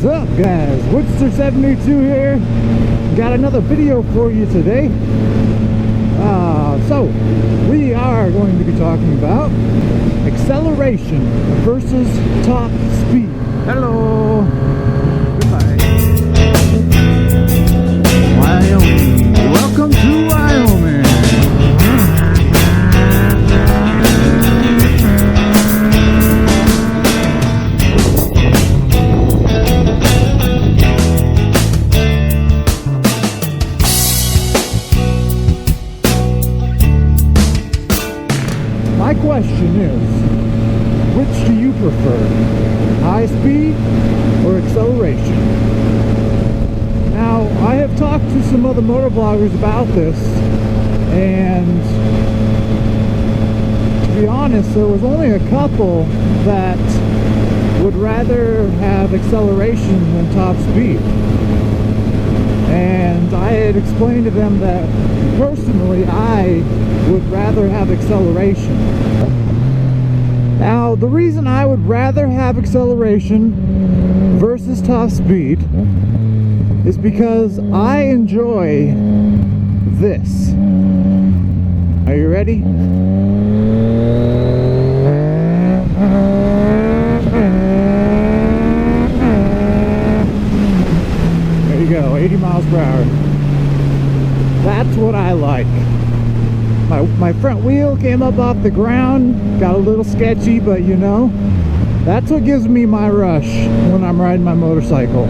What's up, guys? FZ-09 here. Got another video for you today. So we are going to be talking about acceleration versus top speed. Hello. Goodbye. Wyoming. Welcome to Wyoming. My question is, which do you prefer? High speed or acceleration? Now, I have talked to some other motovloggers about this, and to be honest, there was only a couple that would rather have acceleration than top speed. And I had explained to them that personally I would rather have acceleration. Now, the reason I would rather have acceleration versus top speed is because I enjoy this. Are you ready? There you go, 80 miles per hour. That's what I like. My front wheel came up off the ground, got a little sketchy, but you know, that's what gives me my rush when I'm riding my motorcycle.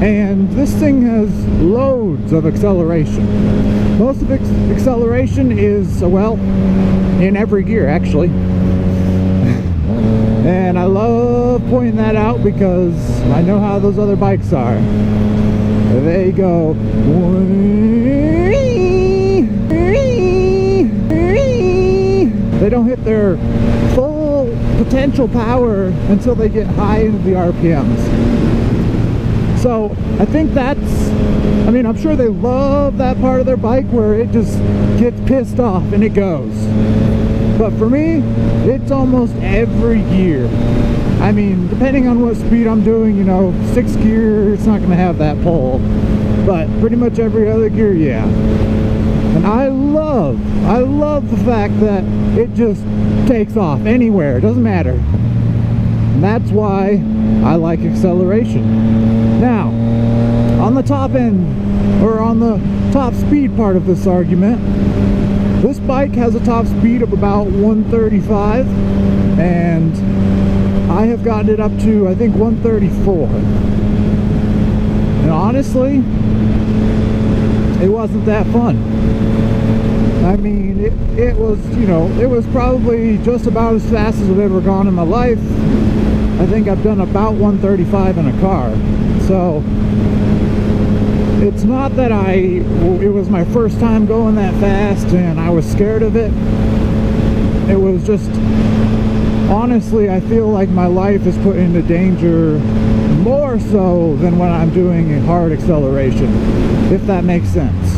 And this thing has loads of acceleration. Most of acceleration is, well, in every gear actually. And I love pointing that out because I know how those other bikes are. They go they don't hit their full potential power until they get high into the RPMs. So I think I mean, I'm sure they love that part of their bike where it just gets pissed off and it goes. But for me, it's almost every gear. I mean, depending on what speed I'm doing, you know, 6th gear, it's not going to have that pull. But pretty much every other gear, yeah. And I love the fact that it just takes off anywhere. It doesn't matter. And that's why I like acceleration. Now, on the top end, or on the top speed part of this argument, this bike has a top speed of about 135, and I have gotten it up to, I think, 134. And honestly, it wasn't that fun. I mean, it was, you know, it was probably just about as fast as I've ever gone in my life. I think I've done about 135 in a car. So it's not that it was my first time going that fast and I was scared of it. It was just, honestly, I feel like my life is put into danger more so than when I'm doing a hard acceleration, if that makes sense.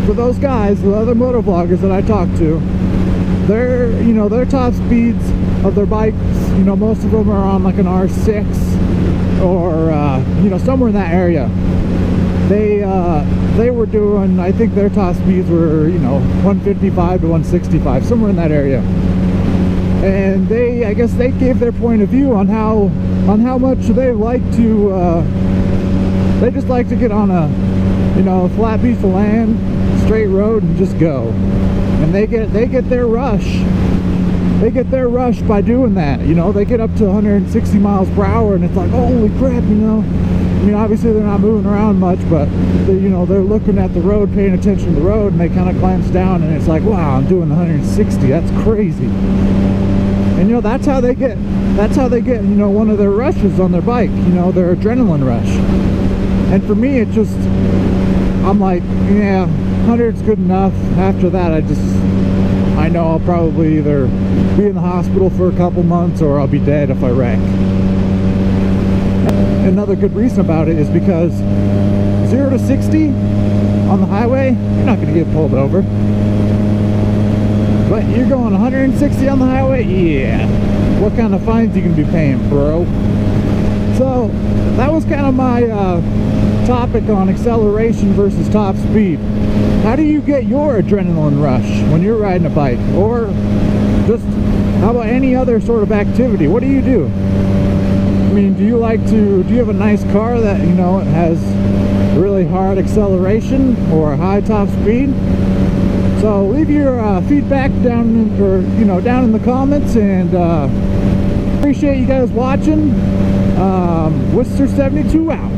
For those guys, the other motovloggers that I talk to, their top speeds of their bikes, you know, most of them are on like an R6 or, you know, somewhere in that area. They were doing, I think their top speeds were, you know, 155 to 165, somewhere in that area. And I guess they gave their point of view on how much they like to, they just like to get on a, you know, flat piece of land, straight road, and just go. And they get their rush. They get their rush by doing that. You know, they get up to 160 miles per hour, and it's like, holy crap, you know. I mean, obviously they're not moving around much, but you know, they're looking at the road, paying attention to the road, and they kind of glance down, and it's like, wow, I'm doing 160. That's crazy. And you know, that's how they get, you know, one of their rushes on their bike, you know, their adrenaline rush. And for me, it just, I'm like, yeah, 100's good enough. After that, I know I'll probably either be in the hospital for a couple months or I'll be dead if I wreck. Another good reason about it is because 0 to 60 on the highway, you're not going to get pulled over. But you're going 160 on the highway? Yeah. What kind of fines you going to be paying, bro? So that was kind of my topic on acceleration versus top speed. How do you get your adrenaline rush when you're riding a bike? Or just how about any other sort of activity? What do you do? I mean, do you have a nice car that, you know, it has really hard acceleration or high top speed? So leave your feedback down in the comments, and appreciate you guys watching. Worcester 72 out.